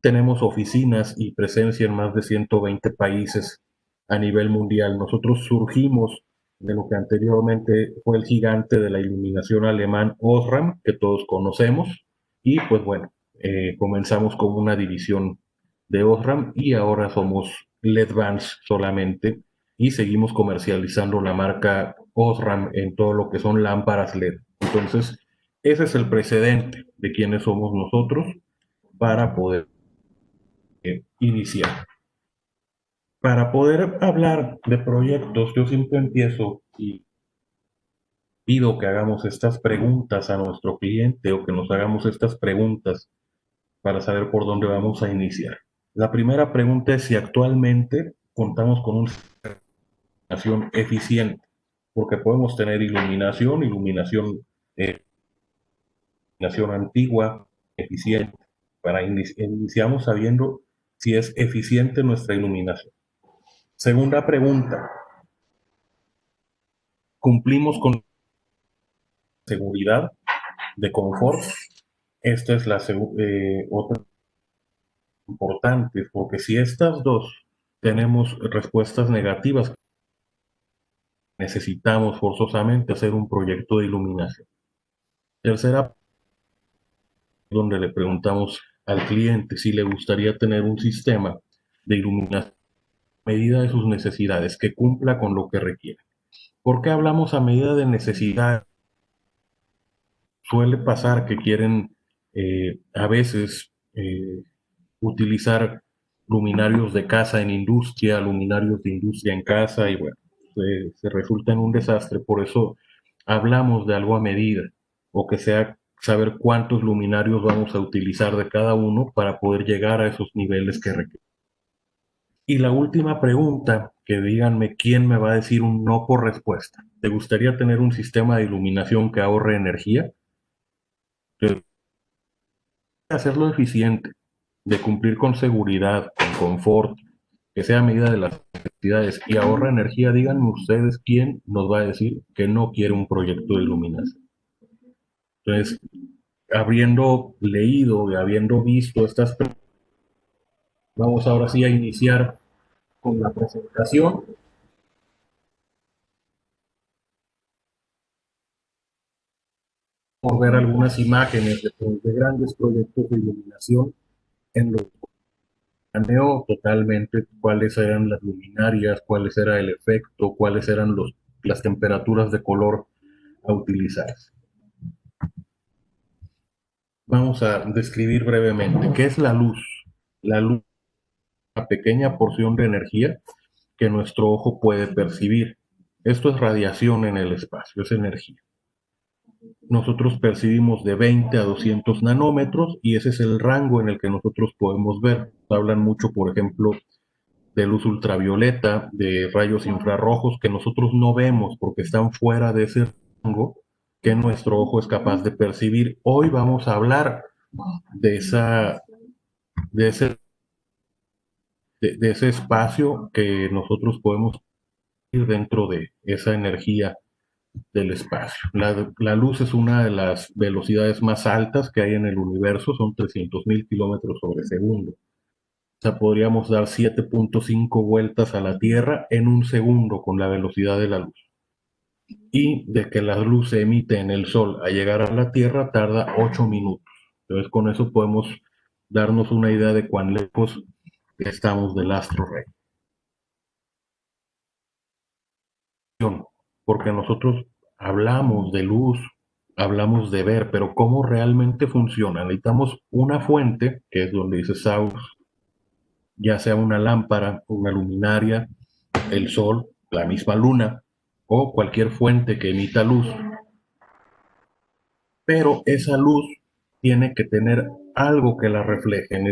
tenemos oficinas y presencia en más de 120 países a nivel mundial. Nosotros surgimos de lo que anteriormente fue el gigante de la iluminación alemán Osram, que todos conocemos, y pues bueno, comenzamos como una división de Osram y ahora somos LED-Vans solamente y seguimos comercializando la marca Osram en todo lo que son lámparas LED. Entonces, ese es el precedente de quiénes somos nosotros para poder iniciar. Para poder hablar de proyectos, yo siempre empiezo y pido que hagamos estas preguntas a nuestro cliente o que nos hagamos estas preguntas para saber por dónde vamos a iniciar. La primera pregunta es si actualmente contamos con una iluminación eficiente, porque podemos tener eh, iluminación antigua, eficiente. Iniciamos sabiendo si es eficiente nuestra iluminación. Segunda pregunta, ¿cumplimos con seguridad, de confort? Esta es la otra importante, porque si estas dos tenemos respuestas negativas, necesitamos forzosamente hacer un proyecto de iluminación. Tercera, donde le preguntamos al cliente si le gustaría tener un sistema de iluminación a medida de sus necesidades, que cumpla con lo que requiere. ¿Por qué hablamos a medida de necesidad? Suele pasar que quieren a veces utilizar luminarios de casa en industria, luminarios de industria en casa y bueno, se resulta en un desastre. Por eso hablamos de algo a medida o que sea saber cuántos luminarios vamos a utilizar de cada uno para poder llegar a esos niveles que requieren. Y la última pregunta, que díganme quién me va a decir un no por respuesta. ¿Te gustaría tener un sistema de iluminación que ahorre energía? Hacerlo eficiente, de cumplir con seguridad, con confort, que sea a medida de las necesidades y ahorra energía. Díganme ustedes quién nos va a decir que no quiere un proyecto de iluminación. Entonces, habiendo leído y habiendo visto estas preguntas, vamos ahora sí a iniciar con la presentación. Vamos a ver algunas imágenes de grandes proyectos de iluminación en los planeo totalmente cuáles eran las luminarias, cuáles era el efecto, cuáles eran las temperaturas de color a utilizar. Vamos a describir brevemente qué es la luz. La luz es una pequeña porción de energía que nuestro ojo puede percibir. Esto es radiación en el espacio, es energía. Nosotros percibimos de 20 a 200 nanómetros y ese es el rango en el que nosotros podemos ver. Hablan mucho, por ejemplo, de luz ultravioleta, de rayos infrarrojos que nosotros no vemos porque están fuera de ese rango que nuestro ojo es capaz de percibir. Hoy vamos a hablar de de ese, de ese espacio que nosotros podemos ir dentro de esa energía del espacio. La luz es una de las velocidades más altas que hay en el universo, son 300.000 kilómetros sobre segundo. O sea, podríamos dar 7.5 vueltas a la Tierra en un segundo con la velocidad de la luz. Y de que la luz se emite en el Sol a llegar a la Tierra tarda 8 minutos. Entonces con eso podemos darnos una idea de cuán lejos estamos del astro rey. Porque nosotros hablamos de luz, hablamos de ver, pero ¿cómo realmente funciona? Necesitamos una fuente, que es donde dice Saus, ya sea una lámpara, una luminaria, el sol, la misma luna o cualquier fuente que emita luz. Pero esa luz tiene que tener algo que la refleje. En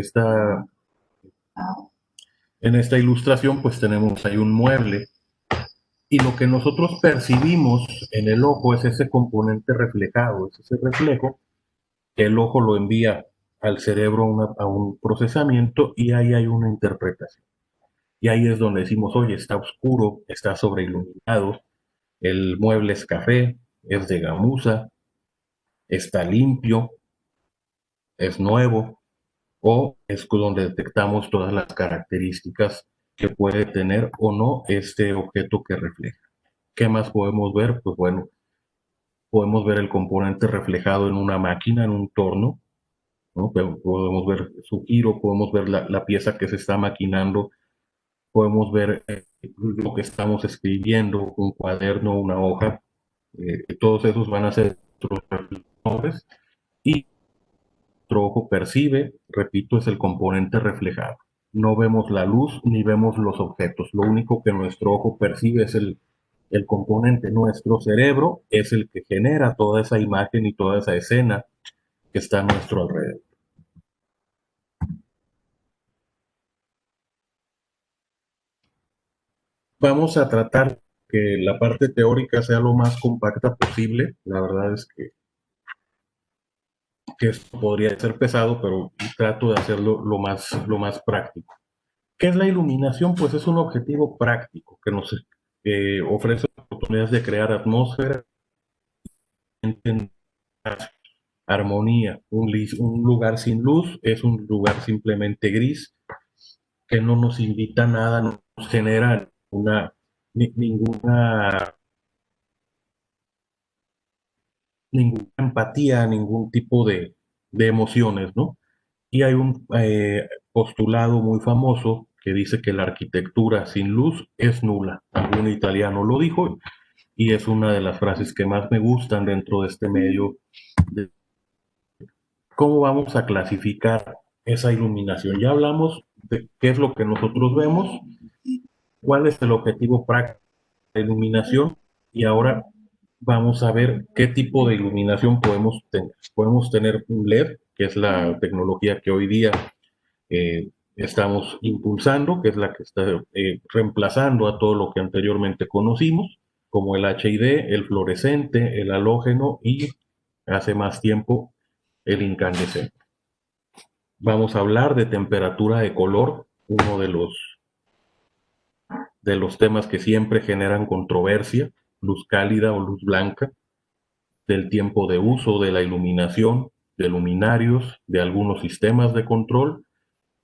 esta ilustración pues tenemos ahí un mueble y lo que nosotros percibimos en el ojo es ese componente reflejado, es ese reflejo que el ojo lo envía al cerebro a un procesamiento y ahí hay una interpretación. Y ahí es donde decimos, oye, está oscuro, está sobreiluminado, el mueble es café, es de gamuza, está limpio, es nuevo o es donde detectamos todas las características que puede tener o no este objeto que refleja. ¿Qué más podemos ver? Pues bueno, podemos ver el componente reflejado en una máquina, en un torno, ¿no? Podemos ver su giro, podemos ver la pieza que se está maquinando, podemos ver lo que estamos escribiendo, un cuaderno, una hoja, todos esos van a ser nuestros reflectores y nuestro ojo percibe, repito, es el componente reflejado. No vemos la luz ni vemos los objetos, lo único que nuestro ojo percibe es el componente. Nuestro cerebro es el que genera toda esa imagen y toda esa escena que está a nuestro alrededor. Vamos a tratar que la parte teórica sea lo más compacta posible. La verdad es que esto podría ser pesado, pero trato de hacerlo lo más práctico. ¿Qué es la iluminación? Pues es un objetivo práctico que nos ofrece oportunidades de crear atmósfera, armonía. Un lugar sin luz es un lugar simplemente gris que no nos invita a nada, no nos genera ninguna, ninguna empatía, ningún tipo de emociones, ¿no? Y hay un postulado muy famoso que dice que la arquitectura sin luz es nula. Algún italiano lo dijo y es una de las frases que más me gustan dentro de este medio. De ¿Cómo vamos a clasificar esa iluminación? Ya hablamos de qué es lo que nosotros vemos, cuál es el objetivo práctico de la iluminación y ahora vamos a ver qué tipo de iluminación podemos tener. Podemos tener un LED, que es la tecnología que hoy día estamos impulsando, que es la que está reemplazando a todo lo que anteriormente conocimos, como el HID, el fluorescente, el halógeno y hace más tiempo el incandescente. Vamos a hablar de temperatura de color, uno de los temas que siempre generan controversia, luz cálida o luz blanca, del tiempo de uso de la iluminación, de luminarios, de algunos sistemas de control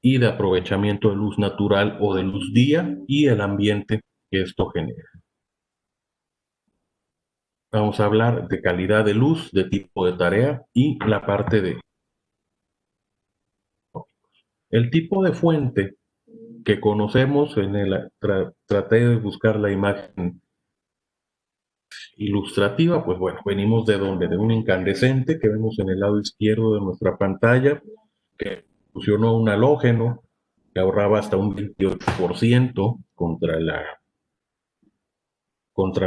y de aprovechamiento de luz natural o de luz día y el ambiente que esto genera. Vamos a hablar de calidad de luz, de tipo de tarea y la parte de el tipo de fuente que conocemos en traté de buscar la imagen ilustrativa, pues bueno, venimos de donde, de un incandescente que vemos en el lado izquierdo de nuestra pantalla, que fusionó un halógeno que ahorraba hasta un 28% contra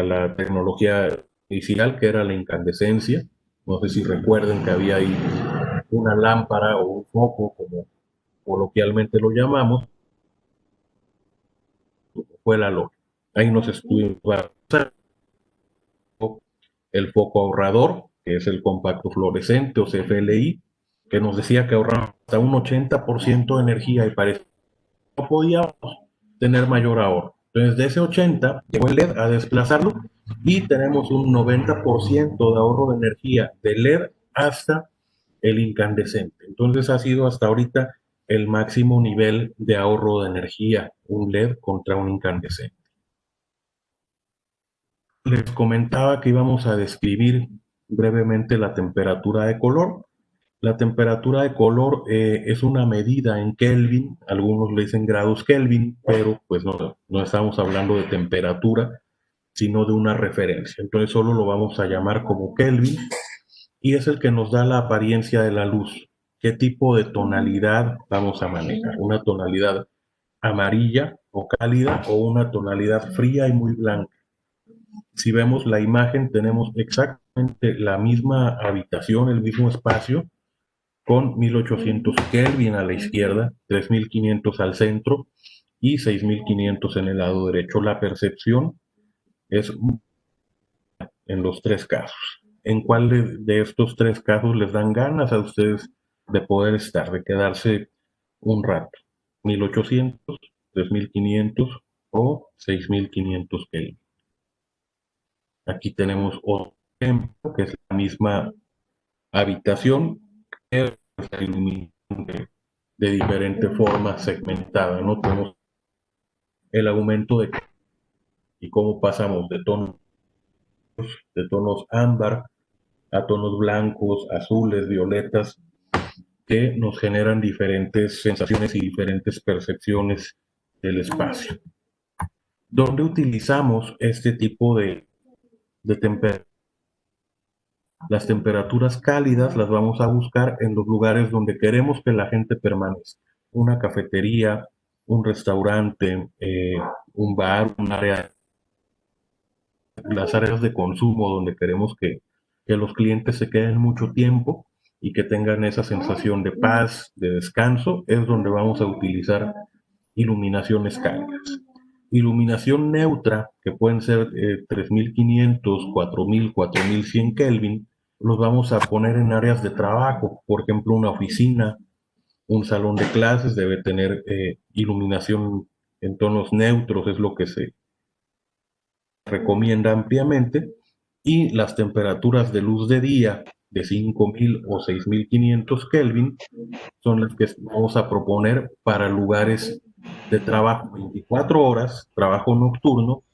la tecnología inicial, que era la incandescencia. No sé si recuerden que había ahí una lámpara o un foco, como coloquialmente lo llamamos, fue la halógeno. Ahí nos estuvimos el foco ahorrador, que es el compacto fluorescente o CFLI, que nos decía que ahorraba hasta un 80% de energía y parecía que no podíamos tener mayor ahorro. Entonces, de ese 80, llegó el LED a desplazarlo y tenemos un 90% de ahorro de energía de LED hasta el incandescente. Entonces, ha sido hasta ahorita el máximo nivel de ahorro de energía, un LED contra un incandescente. Les comentaba que íbamos a describir brevemente la temperatura de color. La temperatura de color es una medida en Kelvin, algunos le dicen grados Kelvin, pero pues no estamos hablando de temperatura, sino de una referencia. Entonces solo lo vamos a llamar como Kelvin y es el que nos da la apariencia de la luz. ¿Qué tipo de tonalidad vamos a manejar? ¿Una tonalidad amarilla o cálida o una tonalidad fría y muy blanca? Si vemos la imagen, tenemos exactamente la misma habitación, el mismo espacio, con 1800 Kelvin a la izquierda, 3500 al centro y 6500 en el lado derecho. La percepción es en los tres casos. ¿En cuál de estos tres casos les dan ganas a ustedes de poder estar, de quedarse un rato? 1800, 3500 o 6500 Kelvin. Aquí tenemos otro ejemplo que es la misma habitación, que es la iluminación de diferente forma segmentada, ¿no? Tenemos el aumento y cómo pasamos de tonos ámbar a tonos blancos, azules, violetas, que nos generan diferentes sensaciones y diferentes percepciones del espacio. ¿Dónde utilizamos este tipo de temperatura? Las temperaturas cálidas las vamos a buscar en los lugares donde queremos que la gente permanezca. Una cafetería, un restaurante, un bar, un área, las áreas de consumo donde queremos que los clientes se queden mucho tiempo y que tengan esa sensación de paz, de descanso, es donde vamos a utilizar iluminaciones cálidas. Iluminación neutra, que pueden ser 3500, 4000, 4100 Kelvin, los vamos a poner en áreas de trabajo. Por ejemplo, una oficina, un salón de clases debe tener iluminación en tonos neutros, es lo que se recomienda ampliamente. Y las temperaturas de luz de día de 5000 o 6500 Kelvin son las que vamos a proponer para lugares de trabajo 24 horas, trabajo nocturno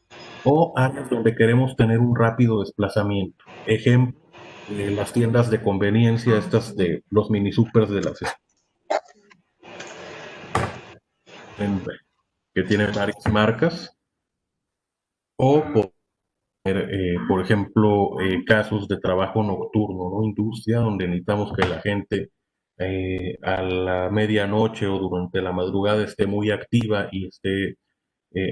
o áreas donde queremos tener un rápido desplazamiento. Ejemplo, las tiendas de conveniencia, estas de los mini supers de las que tienen varias marcas, o por ejemplo, casos de trabajo nocturno, ¿no? Industria, donde necesitamos que la gente a la medianoche o durante la madrugada esté muy activa y esté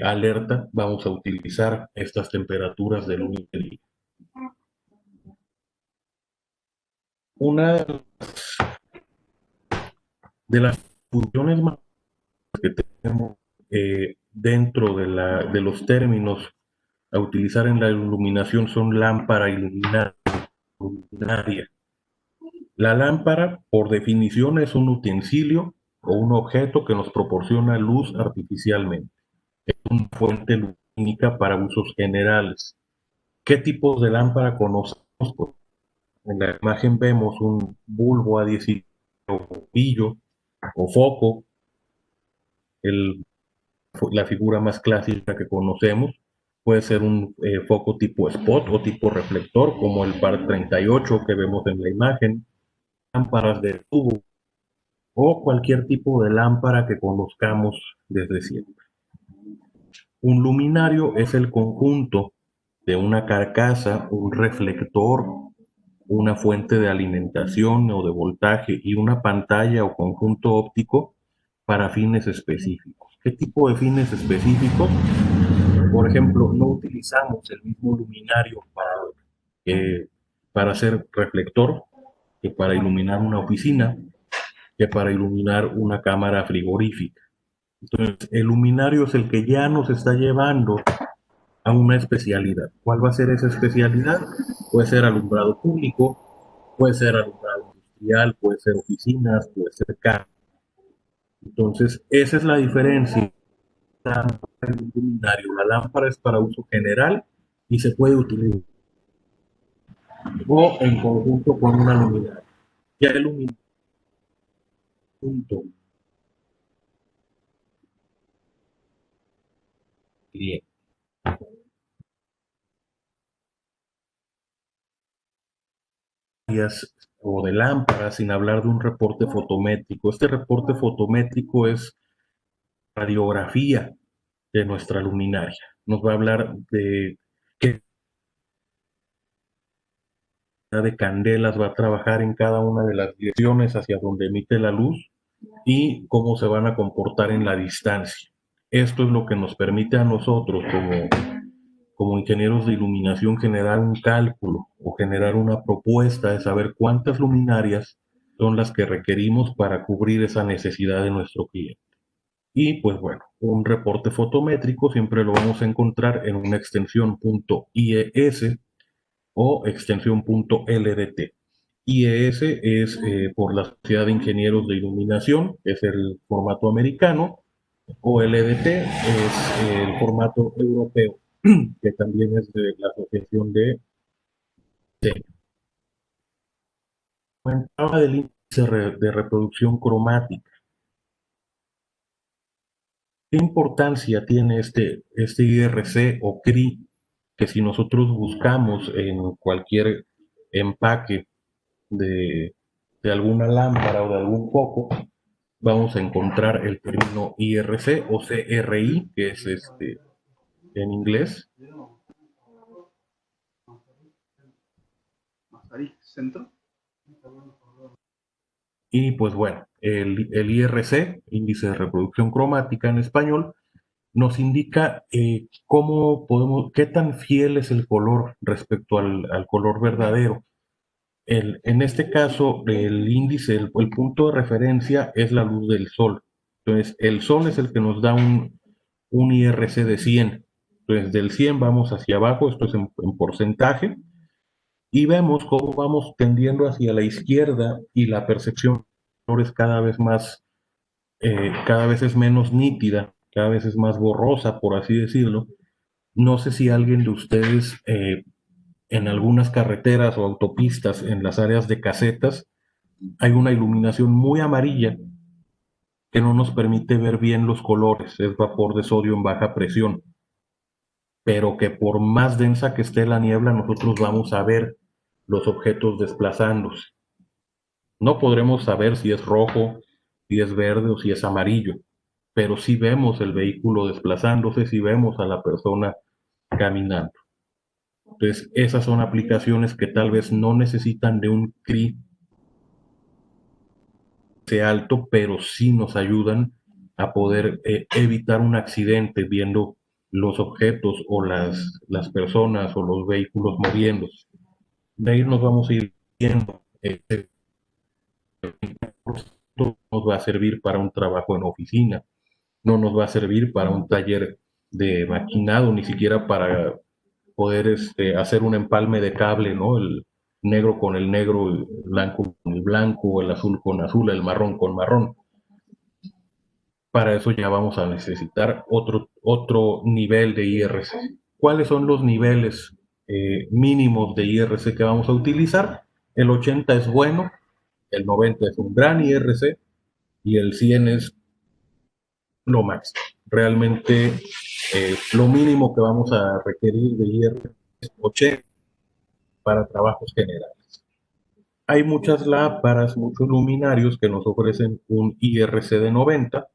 alerta, vamos a utilizar estas temperaturas de luz y día. Una de las funciones más que tenemos dentro de los términos a utilizar en la iluminación son lámpara iluminada, luminaria. La lámpara, por definición, es un utensilio o un objeto que nos proporciona luz artificialmente. Es una fuente lumínica para usos generales. ¿Qué tipos de lámpara conocemos? Pues, en la imagen vemos un bulbo a 10 o bombillo o foco, el, la figura más clásica que conocemos. Puede ser un foco tipo spot o tipo reflector, como el par 38 que vemos en la imagen, lámparas de tubo o cualquier tipo de lámpara que conozcamos desde siempre. Un luminario es el conjunto de una carcasa, un reflector, una fuente de alimentación o de voltaje y una pantalla o conjunto óptico para fines específicos. ¿Qué tipo de fines específicos? Por ejemplo, no utilizamos el mismo luminario para hacer reflector que para iluminar una oficina, que para iluminar una cámara frigorífica. Entonces, el luminario es el que ya nos está llevando a una especialidad. ¿Cuál va a ser esa especialidad? Puede ser alumbrado público, puede ser alumbrado industrial, puede ser oficinas, puede ser carros. Entonces, esa es la diferencia entre un luminario. La lámpara es para uso general y se puede utilizar o en conjunto con una luminaria. Ya el luminario o de lámparas, sin hablar de un reporte fotométrico. Este reporte fotométrico es radiografía de nuestra luminaria. Nos va a hablar de qué cantidad de candelas va a trabajar en cada una de las direcciones hacia donde emite la luz y cómo se van a comportar en la distancia. Esto es lo que nos permite a nosotros como ingenieros de iluminación generar un cálculo o generar una propuesta de saber cuántas luminarias son las que requerimos para cubrir esa necesidad de nuestro cliente. Y pues bueno, un reporte fotométrico siempre lo vamos a encontrar en una extensión .ies o extensión .ldt. IES es por la Sociedad de Ingenieros de Iluminación, que es el formato americano, o LDT es el formato europeo, que también es de la Asociación de Diseño. Comentaba del índice de reproducción cromática. ¿Qué importancia tiene este IRC o CRI? Que si nosotros buscamos en cualquier empaque de, de alguna lámpara o de algún foco, vamos a encontrar el término IRC o CRI, que es en inglés. Y pues bueno, el IRC, índice de reproducción cromática en español, nos indica cómo podemos, qué tan fiel es el color respecto al color verdadero. En este caso, el índice, el punto de referencia es la luz del sol. Entonces, el sol es el que nos da un IRC de 100. Entonces, del 100 vamos hacia abajo, esto es en porcentaje, y vemos cómo vamos tendiendo hacia la izquierda y la percepción de colores cada vez más, cada vez es menos nítida, cada vez es más borrosa, por así decirlo. No sé si alguien de ustedes en algunas carreteras o autopistas, en las áreas de casetas, hay una iluminación muy amarilla que no nos permite ver bien los colores, es vapor de sodio en baja presión, pero que por más densa que esté la niebla, nosotros vamos a ver los objetos desplazándose. No podremos saber si es rojo, si es verde o si es amarillo, pero sí vemos el vehículo desplazándose, sí vemos a la persona caminando. Entonces, esas son aplicaciones que tal vez no necesitan de un CRI alto, pero sí nos ayudan a poder evitar un accidente viendo los objetos o las personas o los vehículos moviéndose. De ahí nos vamos a ir viendo. Nos va a servir para un trabajo en oficina, no nos va a servir para un taller de maquinado, ni siquiera para poder hacer un empalme de cable, ¿no? El negro con el negro, el blanco con el blanco, el azul con azul, el marrón con marrón. Para eso ya vamos a necesitar otro nivel de IRC. ¿Cuáles son los niveles mínimos de IRC que vamos a utilizar? El 80 es bueno, el 90 es un gran IRC y el 100 es lo máximo. Realmente lo mínimo que vamos a requerir de IRC es 80 para trabajos generales. Hay muchas lámparas, muchos luminarios que nos ofrecen un IRC de 90,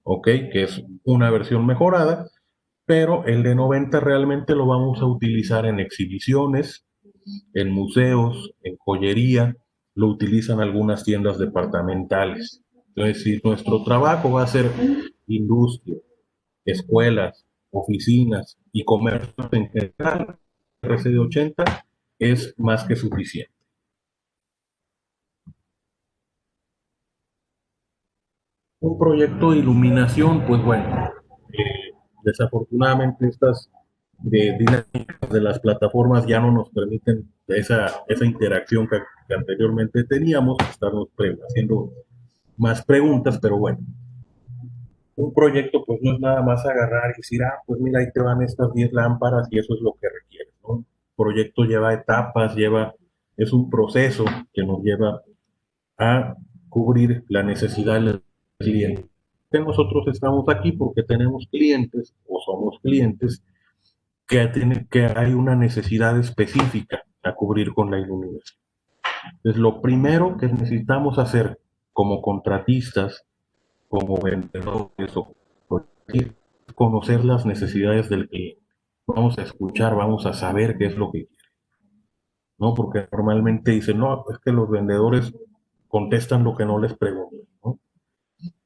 ¿ok? Que es una versión mejorada, pero el de 90 realmente lo vamos a utilizar en exhibiciones, en museos, en joyería, lo utilizan algunas tiendas departamentales. Entonces, si nuestro trabajo va a ser industria, escuelas, oficinas y comercios en general, el RC de 80 es más que suficiente. Un proyecto de iluminación, pues bueno, desafortunadamente estas dinámicas de las plataformas ya no nos permiten esa interacción que anteriormente teníamos, estarnos haciendo más preguntas, pero bueno, un proyecto pues no es nada más agarrar y decir, ah, pues mira, ahí te van estas 10 lámparas y eso es lo que requiere, ¿no? Un proyecto lleva etapas, es un proceso que nos lleva a cubrir la necesidad del cliente. Nosotros estamos aquí porque tenemos clientes o somos clientes que hay una necesidad específica a cubrir con la iluminación. Entonces, lo primero que necesitamos hacer como contratistas, como vendedores o conocer las necesidades del cliente. Vamos a escuchar, vamos a saber qué es lo que quiere, ¿no? Porque normalmente dicen, no, es que los vendedores contestan lo que no les preguntan, ¿no?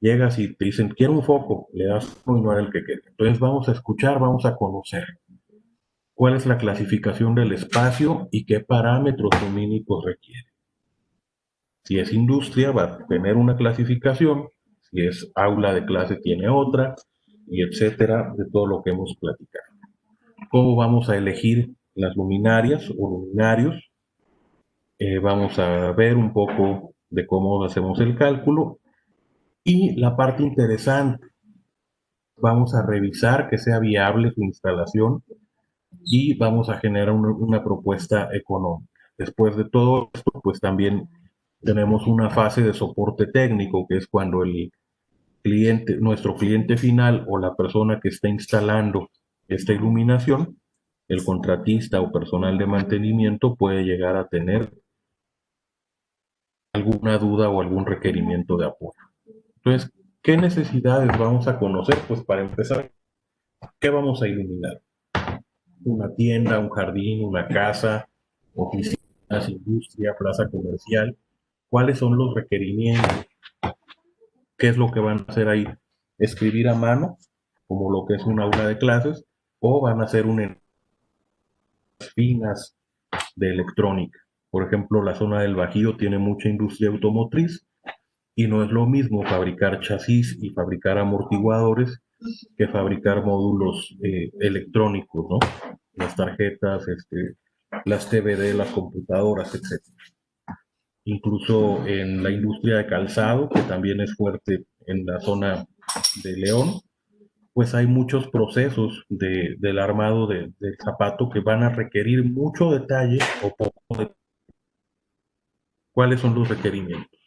Llegas y te dicen, quiero un foco, le das uno y no era el que quiere. Entonces vamos a escuchar, vamos a conocer cuál es la clasificación del espacio y qué parámetros lumínicos requiere. Si es industria, va a tener una clasificación, si es aula de clase, tiene otra, y etcétera, de todo lo que hemos platicado. ¿Cómo vamos a elegir las luminarias o luminarios? Vamos a ver un poco de cómo hacemos el cálculo. Y la parte interesante, vamos a revisar que sea viable su instalación y vamos a generar una propuesta económica. Después de todo esto, pues también tenemos una fase de soporte técnico, que es cuando nuestro cliente final o la persona que está instalando esta iluminación, el contratista o personal de mantenimiento puede llegar a tener alguna duda o algún requerimiento de apoyo. Entonces, ¿qué necesidades vamos a conocer? Pues para empezar, ¿qué vamos a iluminar? Una tienda, un jardín, una casa, oficinas, industria, plaza comercial. ¿Cuáles son los requerimientos? ¿Qué es lo que van a hacer ahí? ¿Escribir a mano, como lo que es un aula de clases, o van a hacer unas finas de electrónica? Por ejemplo, la zona del Bajío tiene mucha industria automotriz y no es lo mismo fabricar chasis y fabricar amortiguadores que fabricar módulos electrónicos, ¿no? Las tarjetas, las TVD, las computadoras, etcétera. Incluso en la industria de calzado, que también es fuerte en la zona de León, pues hay muchos procesos del armado del zapato que van a requerir mucho detalle o poco de cuáles son los requerimientos,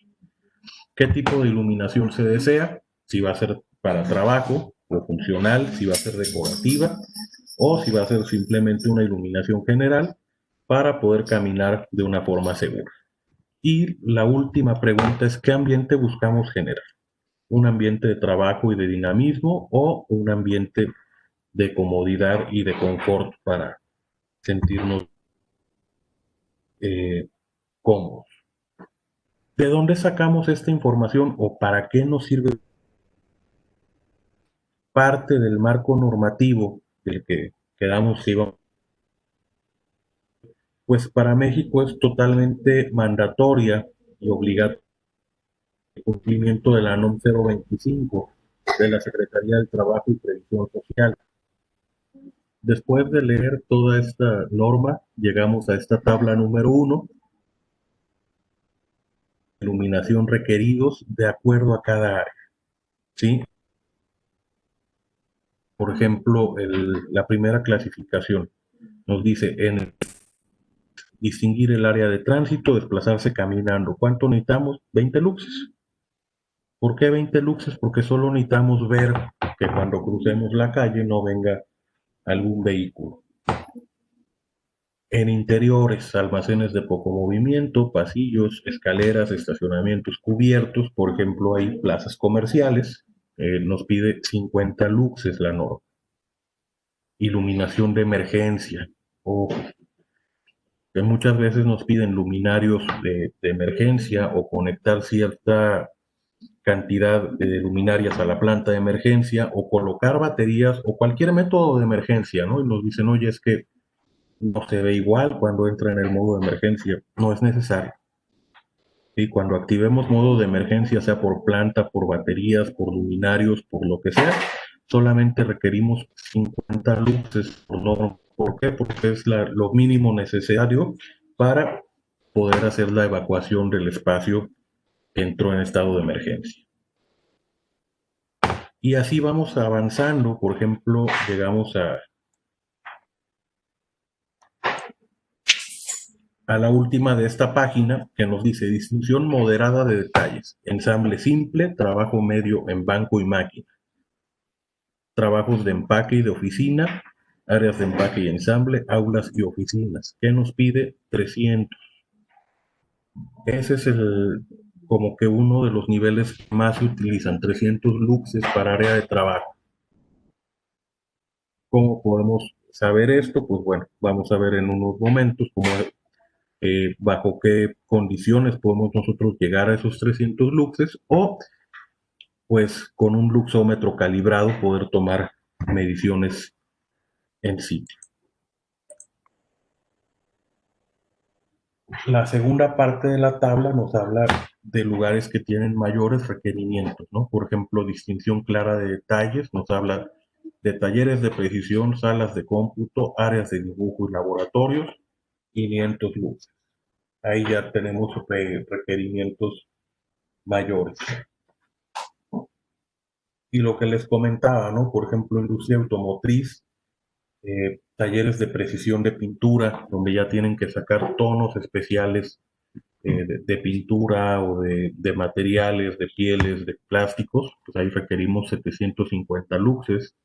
qué tipo de iluminación se desea, si va a ser para trabajo o funcional, si va a ser decorativa o si va a ser simplemente una iluminación general para poder caminar de una forma segura. Y la última pregunta es, ¿qué ambiente buscamos generar? ¿Un ambiente de trabajo y de dinamismo o un ambiente de comodidad y de confort para sentirnos cómodos? ¿De dónde sacamos esta información o para qué nos sirve parte del marco normativo del que quedamos que íbamos? Pues para México es totalmente mandatoria y obligatoria el cumplimiento de la NOM 025 de la Secretaría del Trabajo y Previsión Social. Después de leer toda esta norma, llegamos a esta tabla número 1, iluminación requeridos de acuerdo a cada área, ¿sí? Por ejemplo, la primera clasificación nos dice en distinguir el área de tránsito, desplazarse caminando. ¿Cuánto necesitamos? 20 luxes. ¿Por qué 20 luxes? Porque solo necesitamos ver que cuando crucemos la calle no venga algún vehículo. En interiores, almacenes de poco movimiento, pasillos, escaleras, estacionamientos cubiertos, por ejemplo, hay plazas comerciales, nos pide 50 luxes la norma. Iluminación de emergencia, o que muchas veces nos piden luminarios de emergencia o conectar cierta cantidad de luminarias a la planta de emergencia o colocar baterías o cualquier método de emergencia, ¿no? Y nos dicen, oye, es que no se ve igual cuando entra en el modo de emergencia. No es necesario. Y cuando activemos modo de emergencia, sea por planta, por baterías, por luminarios, por lo que sea, solamente requerimos 50 luces por norma. ¿Por qué? Porque es lo mínimo necesario para poder hacer la evacuación del espacio que entró en estado de emergencia. Y así vamos avanzando. Por ejemplo, llegamos a la última de esta página que nos dice distinción moderada de detalles, ensamble simple, trabajo medio en banco y máquina, trabajos de empaque y de oficina, áreas de empaque y ensamble, aulas y oficinas. ¿Qué nos pide? 300. Ese es como que uno de los niveles que más se utilizan, 300 luxes para área de trabajo. ¿Cómo podemos saber esto? Pues bueno, vamos a ver en unos momentos cómo bajo qué condiciones podemos nosotros llegar a esos 300 luxes o pues con un luxómetro calibrado poder tomar mediciones en sitio. La segunda parte de la tabla nos habla de lugares que tienen mayores requerimientos, ¿no? Por ejemplo, distinción clara de detalles, nos habla de talleres de precisión, salas de cómputo, áreas de dibujo y laboratorios, 500 luces. Ahí ya tenemos requerimientos mayores. Y lo que les comentaba, ¿no? Por ejemplo, industria automotriz, talleres de precisión de pintura, donde ya tienen que sacar tonos especiales de pintura o de materiales, de pieles, de plásticos, pues ahí requerimos 750 luxes.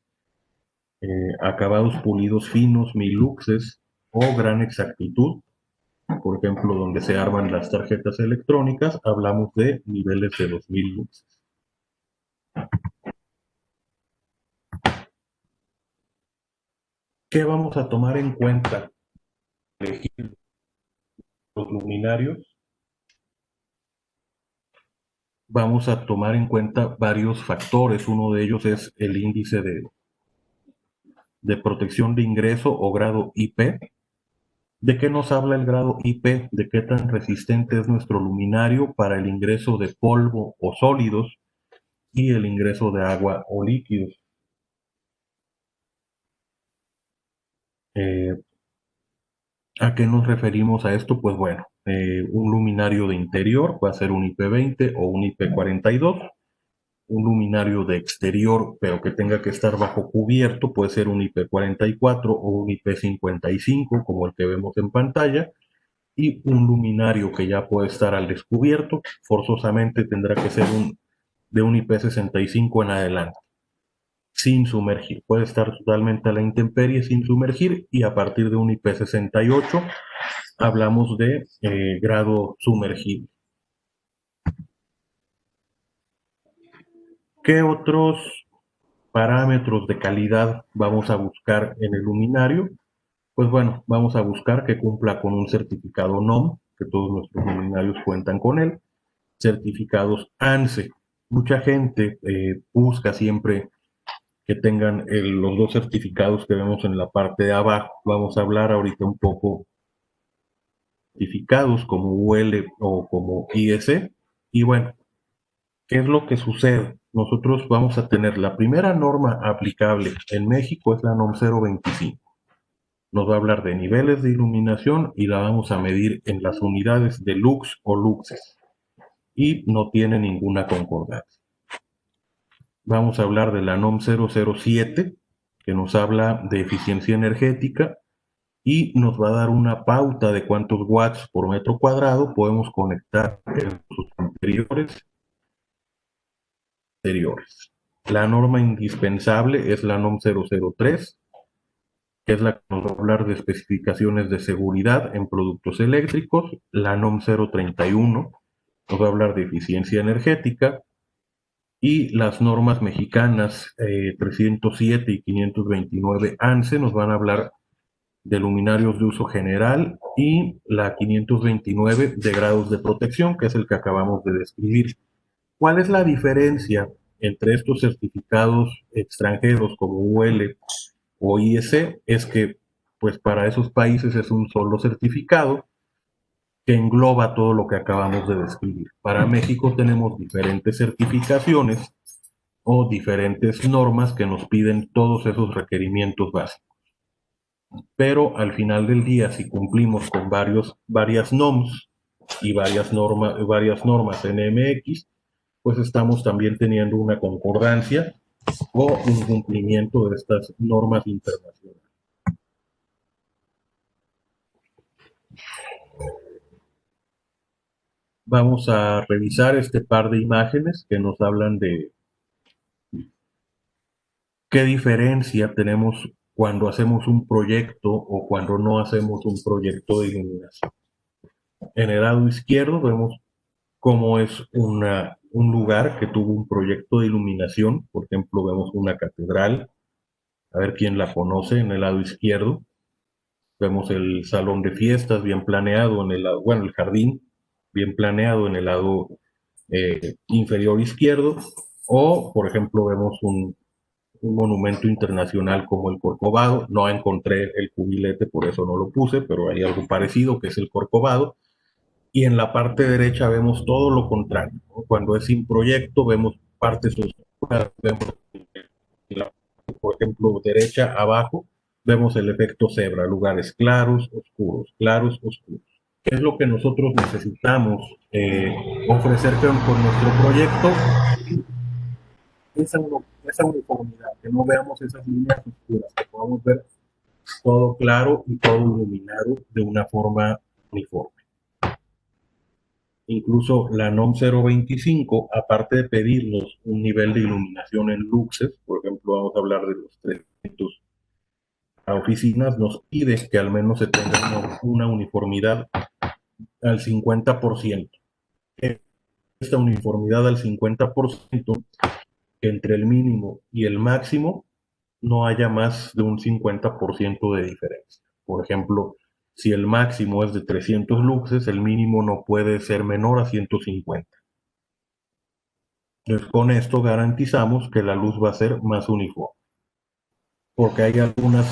Acabados pulidos finos, 1000 luxes, o gran exactitud, por ejemplo, donde se arman las tarjetas electrónicas, hablamos de niveles de 2000 luxes. ¿Qué vamos a tomar en cuenta? Elegir los luminarios. Vamos a tomar en cuenta varios factores. Uno de ellos es el índice de protección de ingreso o grado IP. ¿De qué nos habla el grado IP? De qué tan resistente es nuestro luminario para el ingreso de polvo o sólidos y el ingreso de agua o líquidos. Eh, ¿A qué nos referimos a esto? Pues bueno, un luminario de interior va a ser un IP20 o un IP42. Un luminario de exterior, pero que tenga que estar bajo cubierto, puede ser un IP44 o un IP55, como el que vemos en pantalla. Y un luminario que ya puede estar al descubierto, forzosamente tendrá que ser de un IP65 en adelante, sin sumergir. Puede estar totalmente a la intemperie sin sumergir, y a partir de un IP68 hablamos de grado sumergido. ¿Qué otros parámetros de calidad vamos a buscar en el luminario? Pues bueno, vamos a buscar que cumpla con un certificado NOM, que todos nuestros luminarios cuentan con él. Certificados ANSE. Mucha gente busca siempre que tengan los dos certificados que vemos en la parte de abajo. Vamos a hablar ahorita un poco de certificados como UL o como IS. Y bueno, ¿qué es lo que sucede? Nosotros vamos a tener la primera norma aplicable en México, es la NOM 025. Nos va a hablar de niveles de iluminación y la vamos a medir en las unidades de lux o luxes. Y no tiene ninguna concordancia. Vamos a hablar de la NOM 007, que nos habla de eficiencia energética y nos va a dar una pauta de cuántos watts por metro cuadrado podemos conectar en sus anteriores. La norma indispensable es la NOM 003, que es la que nos va a hablar de especificaciones de seguridad en productos eléctricos. La NOM 031 nos va a hablar de eficiencia energética, y las normas mexicanas 307 y 529 ANSE nos van a hablar de luminarios de uso general, y la 529 de grados de protección, que es el que acabamos de describir. ¿Cuál es la diferencia entre estos certificados extranjeros como UL o IS? Es que pues para esos países es un solo certificado que engloba todo lo que acabamos de describir. Para México tenemos diferentes certificaciones o diferentes normas que nos piden todos esos requerimientos básicos. Pero al final del día, si cumplimos con varias NOMs y varias normas NMX, pues estamos también teniendo una concordancia o un cumplimiento de estas normas internacionales. Vamos a revisar este par de imágenes que nos hablan de qué diferencia tenemos cuando hacemos un proyecto o cuando no hacemos un proyecto de iluminación. En el lado izquierdo vemos cómo es un lugar que tuvo un proyecto de iluminación. Por ejemplo, vemos una catedral, a ver quién la conoce, en el lado izquierdo. Vemos el salón de fiestas bien planeado en el lado, bueno, el jardín bien planeado en el lado inferior izquierdo. O, por ejemplo, vemos un monumento internacional como el Corcovado. No encontré el cubilete, por eso no lo puse, pero hay algo parecido que es el Corcovado. Y en la parte derecha vemos todo lo contrario, ¿no? Cuando es sin proyecto vemos partes oscuras, vemos, por ejemplo, derecha abajo, vemos el efecto cebra, lugares claros, oscuros, claros, oscuros. ¿Qué es lo que nosotros necesitamos ofrecer con nuestro proyecto? Esa, esa uniformidad, que no veamos esas líneas oscuras, que podamos ver todo claro y todo iluminado de una forma uniforme. Incluso la NOM 025, aparte de pedirnos un nivel de iluminación en luxes, por ejemplo, vamos a hablar de los 300 a oficinas, nos pide que al menos se tenga una uniformidad al 50%. Esta uniformidad al 50%, que entre el mínimo y el máximo no haya más de un 50% de diferencia. Por ejemplo, si el máximo es de 300 luxes, el mínimo no puede ser menor a 150. Entonces, con esto garantizamos que la luz va a ser más uniforme. Porque hay algunas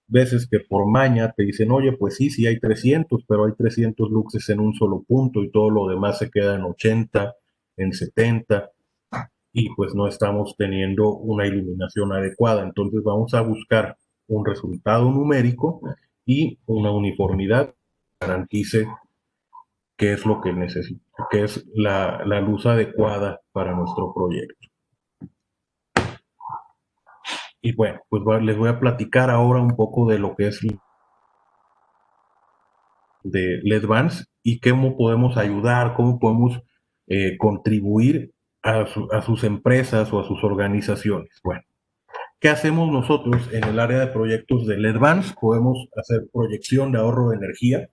veces que por maña te dicen, oye, pues sí, sí hay 300, pero hay 300 luxes en un solo punto y todo lo demás se queda en 80, en 70, y pues no estamos teniendo una iluminación adecuada. Entonces vamos a buscar un resultado numérico y una uniformidad que garantice qué es lo que necesita, qué es la luz adecuada para nuestro proyecto. Y bueno, pues les voy a platicar ahora un poco de lo que es de LEDVANCE y cómo podemos ayudar, cómo podemos contribuir a sus empresas o a sus organizaciones. Bueno, ¿qué hacemos nosotros en el área de proyectos de LEDVANCE? Podemos hacer proyección de ahorro de energía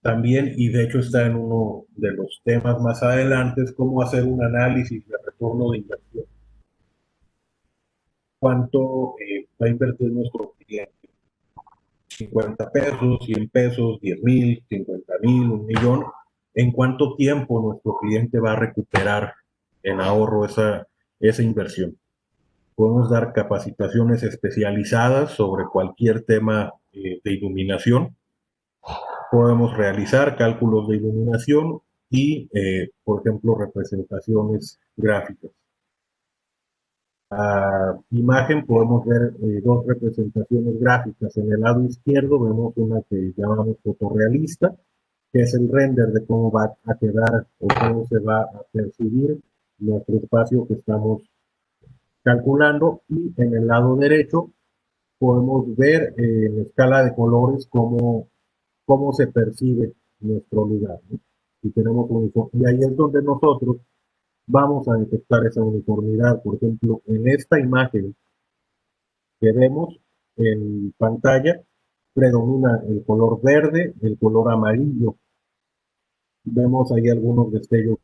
también, y de hecho está en uno de los temas más adelante, es cómo hacer un análisis de retorno de inversión. ¿Cuánto va a invertir nuestro cliente? 50 pesos, 100 pesos, 10,000, 50,000, 1,000,000. ¿En cuánto tiempo nuestro cliente va a recuperar en ahorro esa inversión? Podemos dar capacitaciones especializadas sobre cualquier tema de iluminación. Podemos realizar cálculos de iluminación y, por ejemplo, representaciones gráficas. A imagen podemos ver dos representaciones gráficas. En el lado izquierdo vemos una que llamamos fotorrealista, que es el render de cómo va a quedar o cómo se va a percibir nuestro espacio que estamos calculando. Y en el lado derecho podemos ver en escala de colores cómo se percibe nuestro lugar, ¿no? Y tenemos y ahí es donde nosotros vamos a detectar esa uniformidad. Por ejemplo, en esta imagen que vemos en pantalla, predomina el color verde, el color amarillo. Vemos ahí algunos destellos.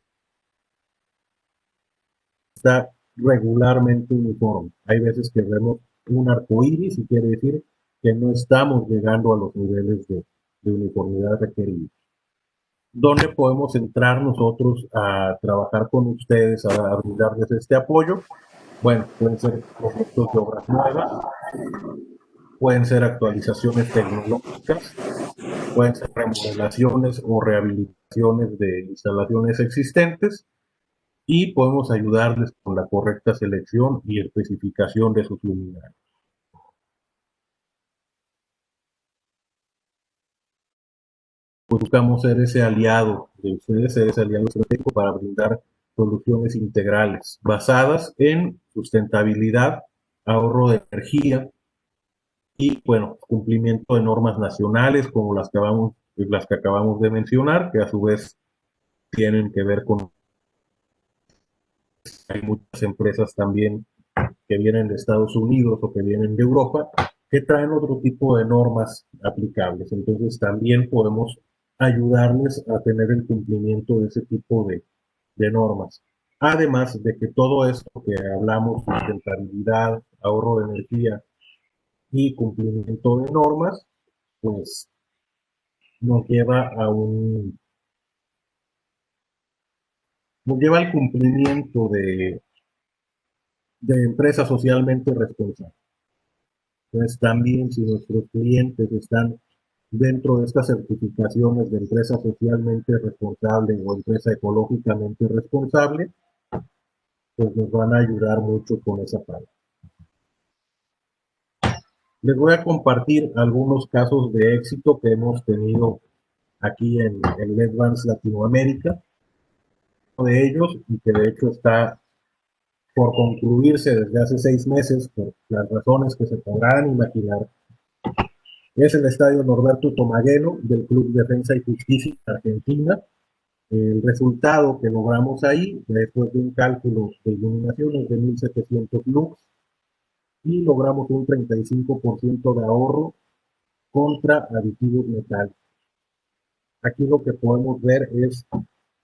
Está regularmente uniforme. Hay veces que vemos un arco iris y quiere decir que no estamos llegando a los niveles de uniformidad requeridos. ¿Dónde podemos entrar nosotros a trabajar con ustedes, a brindarles este apoyo? Bueno, pueden ser proyectos de obras nuevas, pueden ser actualizaciones tecnológicas, pueden ser remodelaciones o rehabilitaciones de instalaciones existentes, y podemos ayudarles con la correcta selección y especificación de sus luminarias. Buscamos ser ese aliado de ustedes, ser ese aliado estratégico para brindar soluciones integrales basadas en sustentabilidad, ahorro de energía y, bueno, cumplimiento de normas nacionales como las que acabamos de mencionar, que a su vez tienen que ver con, hay muchas empresas también que vienen de Estados Unidos o que vienen de Europa que traen otro tipo de normas aplicables. Entonces también podemos ayudarles a tener el cumplimiento de ese tipo de normas. Además de que todo esto que hablamos, sustentabilidad, ahorro de energía y cumplimiento de normas, pues nos lleva nos lleva al cumplimiento de empresas socialmente responsables. Entonces también si nuestros clientes están dentro de estas certificaciones de empresa socialmente responsable o empresa ecológicamente responsable, pues nos van a ayudar mucho con esa parte. Les voy a compartir algunos casos de éxito que hemos tenido aquí en LEDVANCE Latinoamérica, uno de ellos, y que de hecho está por concluirse desde hace 6 meses, por las razones que se podrán imaginar. Es el estadio Norberto Tomaguelo del Club Defensa y Justicia Argentina. El resultado que logramos ahí, después de un cálculo de iluminación, es de 1700 lux y logramos un 35% de ahorro contra aditivos metálicos. Aquí lo que podemos ver es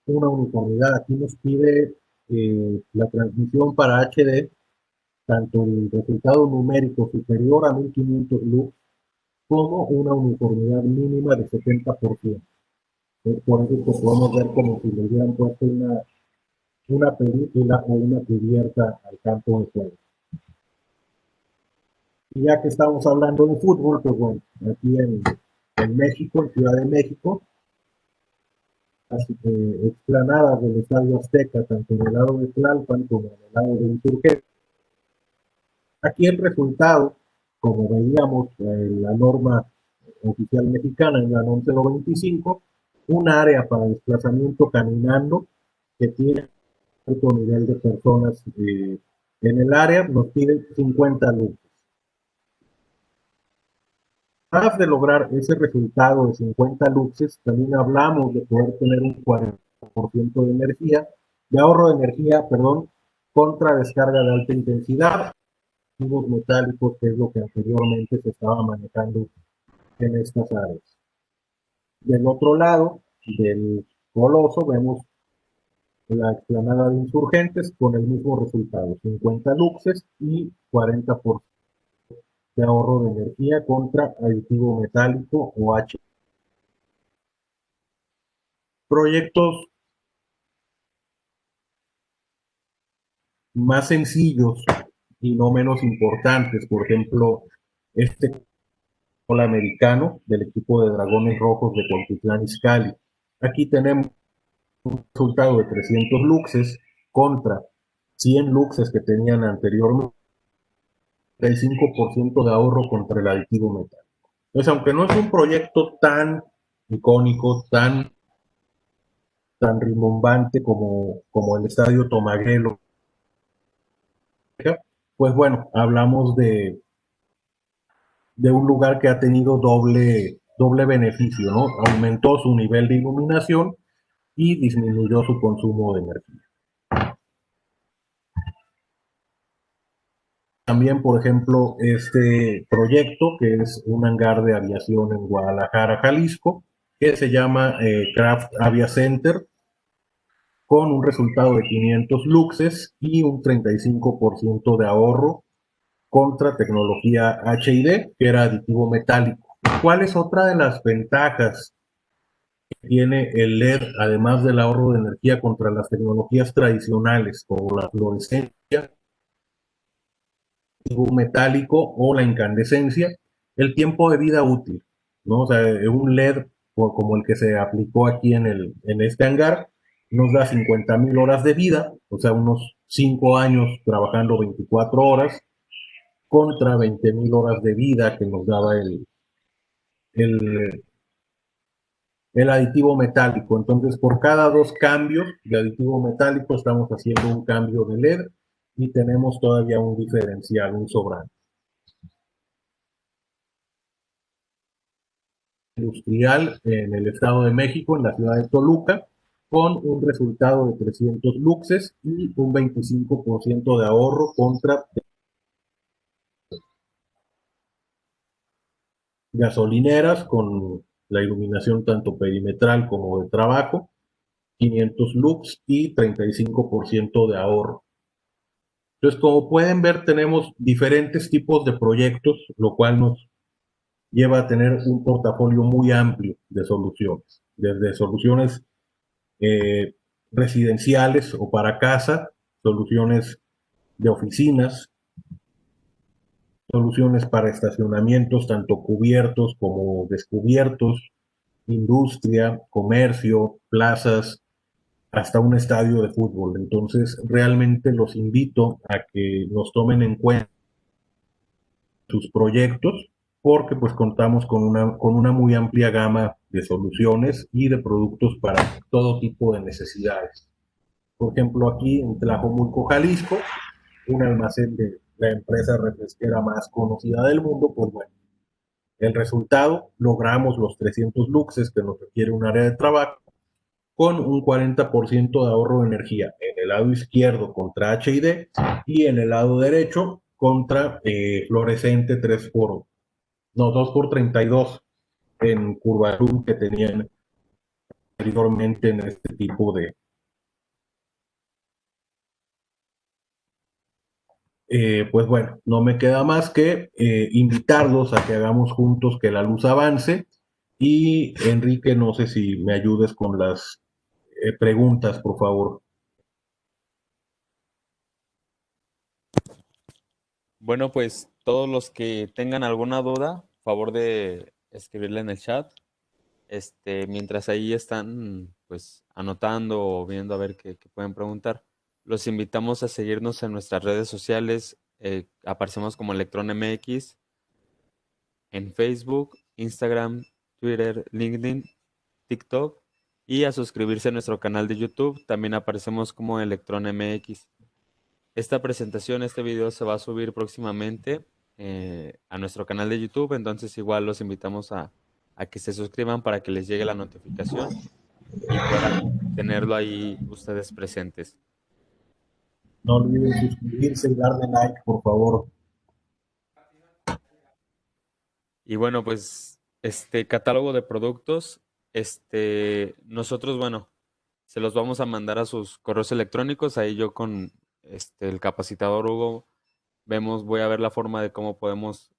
una uniformidad. Aquí nos pide la transmisión para HD, tanto el resultado numérico superior a 1500 lux como una uniformidad mínima de 70%. Por eso que podemos ver como si le hubieran puesto una película o una cubierta al campo de juego. Y ya que estamos hablando de fútbol, pues bueno, aquí en México, en Ciudad de México, así que explanadas del Estadio Azteca, tanto en el lado de Tlalpan como en el lado de Insurgente. Aquí el resultado, como veíamos, la norma oficial mexicana en la 11025, un área para desplazamiento caminando que tiene alto nivel de personas en el área, nos piden 50 luces. Además de lograr ese resultado de 50 luxes, también hablamos de poder tener un 40% de energía, de ahorro de energía, perdón, contra descarga de alta intensidad, tubos metálicos, que es lo que anteriormente se estaba manejando en estas áreas. Del otro lado del coloso vemos la explanada de Insurgentes con el mismo resultado, 50 luxes y 40% de ahorro de energía contra aditivo metálico o H. Proyectos más sencillos y no menos importantes, por ejemplo, este gol americano del equipo de Dragones Rojos de Cuautitlán Izcalli. Aquí tenemos un resultado de 300 luxes contra 100 luxes que tenían anteriormente, 35% de ahorro contra el aditivo metálico. Entonces, aunque no es un proyecto tan icónico, tan rimbombante como el Estadio Tomaguelo, pues bueno, hablamos de un lugar que ha tenido doble beneficio, ¿no? Aumentó su nivel de iluminación y disminuyó su consumo de energía. También, por ejemplo, este proyecto, que es un hangar de aviación en Guadalajara, Jalisco, que se llama Craft Avia Center, con un resultado de 500 luxes y un 35% de ahorro contra tecnología HID, que era aditivo metálico. ¿Cuál es otra de las ventajas que tiene el LED, además del ahorro de energía contra las tecnologías tradicionales, como la fluorescencia, aditivo metálico o la incandescencia? El tiempo de vida útil, ¿no? O sea, un LED como el que se aplicó aquí en este hangar, nos da 50,000 horas de vida, o sea, unos 5 años trabajando 24 horas, contra 20,000 horas de vida que nos daba el, el aditivo metálico. Entonces, por cada 2 cambios de aditivo metálico, estamos haciendo un cambio de LED y tenemos todavía un diferencial, un sobrante. Industrial en el Estado de México, en la ciudad de Toluca, con un resultado de 300 luxes y un 25% de ahorro contra gasolineras con la iluminación tanto perimetral como de trabajo, 500 lux y 35% de ahorro. Entonces, como pueden ver, tenemos diferentes tipos de proyectos, lo cual nos lleva a tener un portafolio muy amplio de soluciones, desde soluciones eh, residenciales o para casa, soluciones de oficinas, soluciones para estacionamientos, tanto cubiertos como descubiertos, industria, comercio, plazas, hasta un estadio de fútbol. Entonces, realmente los invito a que nos tomen en cuenta sus proyectos porque pues contamos con una muy amplia gama de soluciones y de productos para todo tipo de necesidades. Por ejemplo, aquí en Tlajomulco, Jalisco, un almacén de la empresa refresquera más conocida del mundo, pues bueno, El resultado, logramos los 300 luxes que nos requiere un área de trabajo con un 40% de ahorro de energía en el lado izquierdo contra HID y en el lado derecho contra fluorescente 3 por, no, 2 por 32 en curva Zoom que tenían anteriormente en este tipo de, pues bueno, no me queda más que invitarlos a que hagamos juntos que la luz avance. Y Enrique, no sé si me ayudes con las preguntas, por favor. Bueno, pues todos los que tengan alguna duda, favor de escribirle en el chat. Mientras ahí están pues anotando o viendo a ver qué pueden preguntar. Los invitamos a seguirnos en nuestras redes sociales. Aparecemos como Electron MX en Facebook, Instagram, Twitter, LinkedIn, TikTok y a suscribirse a nuestro canal de YouTube. También aparecemos como Electron MX. Esta presentación, este video se va a subir próximamente a nuestro canal de YouTube, entonces igual los invitamos a que se suscriban para que les llegue la notificación y puedan tenerlo ahí ustedes presentes. No olviden suscribirse y darle like, por favor. Y bueno, pues este catálogo de productos, nosotros, bueno, se los vamos a mandar a sus correos electrónicos. Ahí yo con el capacitador Hugo voy a ver la forma de cómo podemos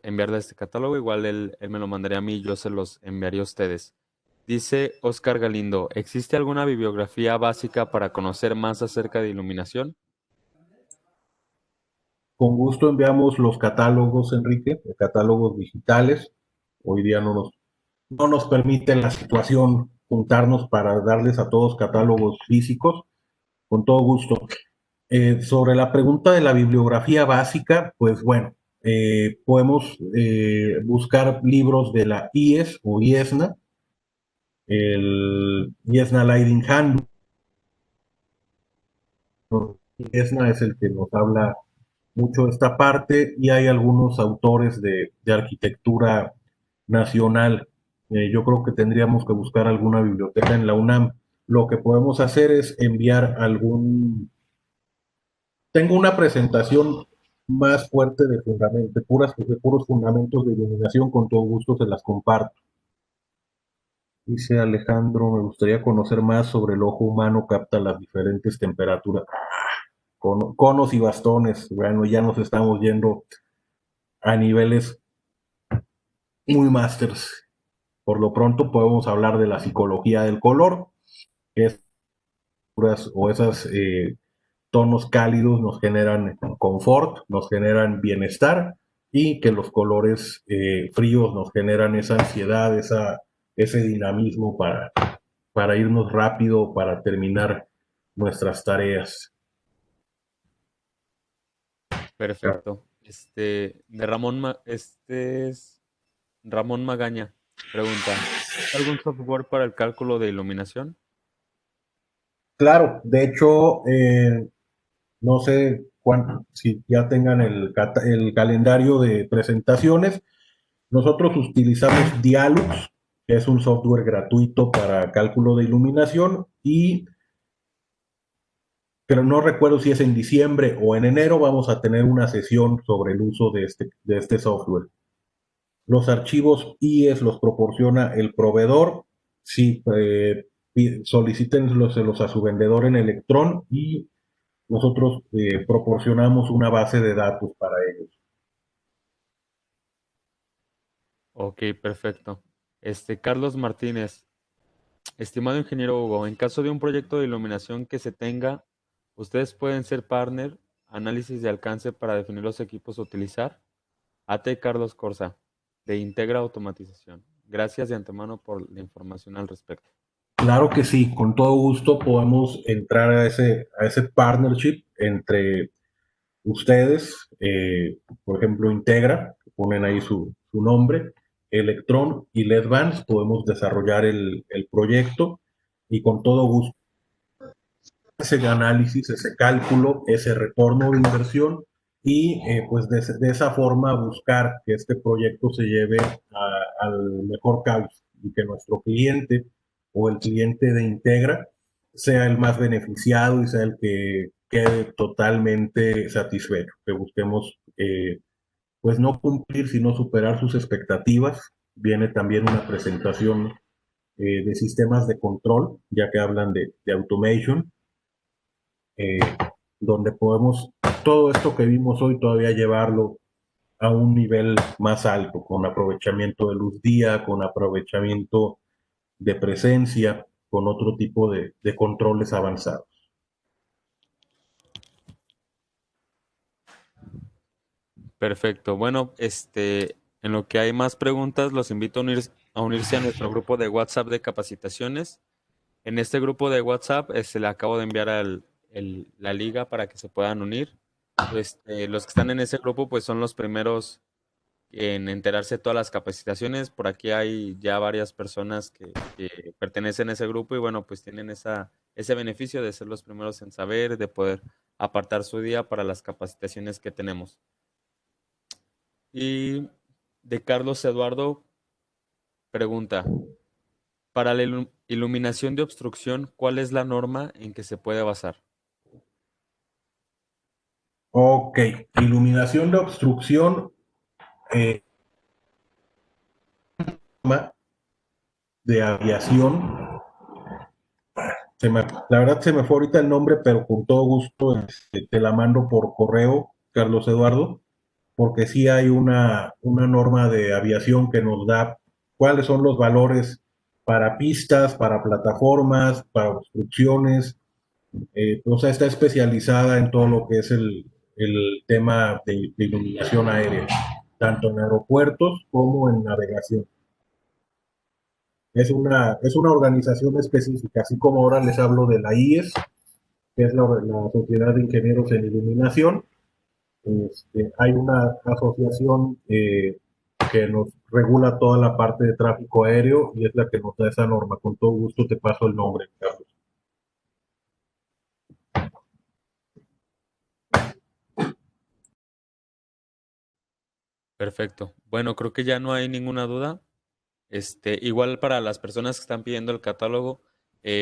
enviarle este catálogo. Igual él me lo mandaría a mí y yo se los enviaría a ustedes. Dice Oscar Galindo, ¿existe alguna bibliografía básica para conocer más acerca de iluminación? Con gusto enviamos los catálogos, Enrique, catálogos digitales. Hoy día no nos permite la situación juntarnos para darles a todos catálogos físicos. Con todo gusto. Sobre la pregunta de la bibliografía básica, pues bueno, podemos buscar libros de la IES o IESNA, el IESNA Lighting Handbook. IESNA es el que nos habla mucho de esta parte y hay algunos autores de arquitectura nacional. Yo creo que tendríamos que buscar alguna biblioteca en la UNAM. Lo que podemos hacer es enviar algún. Tengo una presentación más fuerte de fundamentos, de puros fundamentos de iluminación, con todo gusto se las comparto. Dice Alejandro, me gustaría conocer más sobre el ojo humano capta las diferentes temperaturas. Conos y bastones, bueno, ya nos estamos yendo a niveles muy masters. Por lo pronto podemos hablar de la psicología del color, que es o esas tonos cálidos nos generan confort, nos generan bienestar y que los colores fríos nos generan esa ansiedad, ese dinamismo para irnos rápido, para terminar nuestras tareas. Perfecto. Este es Ramón Magaña. Pregunta, ¿existe algún software para el cálculo de iluminación? Claro, de hecho, no sé si ya tengan el calendario de presentaciones. Nosotros utilizamos Dialux, que es un software gratuito para cálculo de iluminación, pero no recuerdo si es en diciembre o en enero, vamos a tener una sesión sobre el uso de este software. Los archivos IES los proporciona el proveedor. Sí, solicítenlos a su vendedor en Electron y nosotros proporcionamos una base de datos para ellos. Ok, perfecto. Carlos Martínez, estimado ingeniero Hugo, en caso de un proyecto de iluminación que se tenga, ustedes pueden ser partner, análisis de alcance para definir los equipos a utilizar. AT Carlos Corsa, de Integra Automatización. Gracias de antemano por la información al respecto. Claro que sí, con todo gusto podemos entrar a ese partnership entre ustedes, por ejemplo, Integra, que ponen ahí su nombre, Electron y LEDVANCE, podemos desarrollar el proyecto y con todo gusto ese análisis, ese cálculo, ese retorno de inversión y pues de esa forma buscar que este proyecto se lleve al mejor cauce y que nuestro cliente o el cliente de Integra sea el más beneficiado y sea el que quede totalmente satisfecho, que busquemos pues no cumplir, sino superar sus expectativas. Viene también una presentación de sistemas de control, ya que hablan de automation, eh, donde podemos todo esto que vimos hoy todavía llevarlo a un nivel más alto, con aprovechamiento de luz día, con aprovechamiento de presencia, con otro tipo de controles avanzados. Perfecto. Bueno, en lo que hay más preguntas, los invito a unirse a nuestro grupo de WhatsApp de capacitaciones. En este grupo de WhatsApp, le acabo de enviar la liga para que se puedan unir. Los que están en ese grupo, pues son los primeros en enterarse de todas las capacitaciones. Por aquí hay ya varias personas que pertenecen a ese grupo y bueno, pues tienen ese beneficio de ser los primeros en saber, de poder apartar su día para las capacitaciones que tenemos. Y de Carlos Eduardo pregunta, para la iluminación de obstrucción, ¿cuál es la norma en que se puede basar? Ok, iluminación de obstrucción, eh, de aviación. La verdad se me fue ahorita el nombre, pero con todo gusto te la mando por correo, Carlos Eduardo, porque sí hay una norma de aviación que nos da cuáles son los valores para pistas, para plataformas, para obstrucciones. O sea, está especializada en todo lo que es el tema de iluminación aérea, tanto en aeropuertos como en navegación. Es una organización específica, así como ahora les hablo de la IES, que es la Sociedad de Ingenieros en Iluminación. Hay una asociación que nos regula toda la parte de tráfico aéreo y es la que nos da esa norma. Con todo gusto te paso el nombre, Carlos. Perfecto. Bueno, creo que ya no hay ninguna duda. Igual para las personas que están pidiendo el catálogo,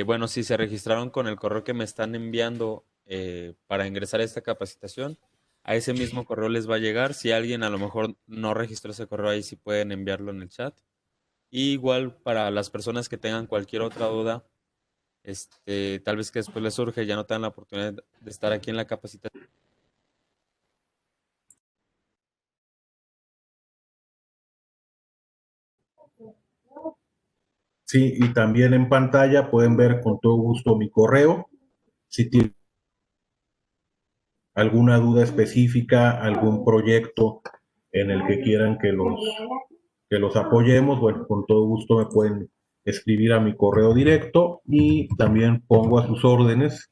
bueno, si se registraron con el correo que me están enviando para ingresar a esta capacitación, a ese mismo correo les va a llegar. Si alguien a lo mejor no registró ese correo ahí, sí pueden enviarlo en el chat. Y igual para las personas que tengan cualquier otra duda, tal vez que después les surge, ya no tengan la oportunidad de estar aquí en la capacitación. Sí, y también en pantalla pueden ver con todo gusto mi correo. Si tienen alguna duda específica, algún proyecto en el que quieran que los apoyemos, bueno, con todo gusto me pueden escribir a mi correo directo y también pongo a sus órdenes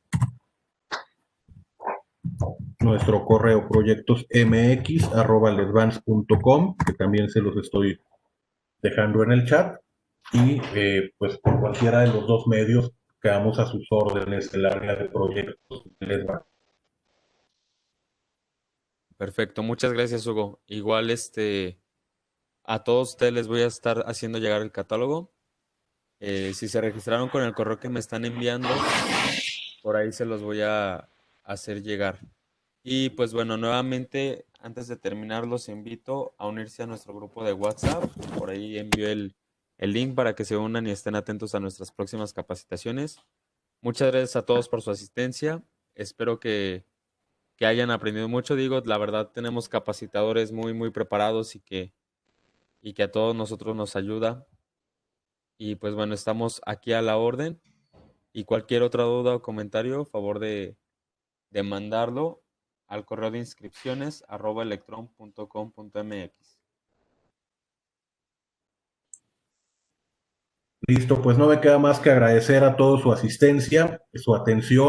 nuestro correo proyectosmx@ledvance.com, que también se los estoy dejando en el chat. Y pues por cualquiera de los dos medios quedamos a sus órdenes el área de proyectos de Ledvance. Perfecto, muchas gracias, Hugo. Igual, a todos ustedes les voy a estar haciendo llegar el catálogo. Si se registraron con el correo que me están enviando, por ahí se los voy a hacer llegar. Y pues bueno, nuevamente, antes de terminar, los invito a unirse a nuestro grupo de WhatsApp. Por ahí envío el link para que se unan y estén atentos a nuestras próximas capacitaciones. Muchas gracias a todos por su asistencia. Espero que hayan aprendido mucho. Digo, la verdad tenemos capacitadores muy, muy preparados y que a todos nosotros nos ayuda. Y pues bueno, estamos aquí a la orden. Y cualquier otra duda o comentario, favor de mandarlo al correo de inscripciones @electron.com.mx. Listo, pues no me queda más que agradecer a todos su asistencia, su atención.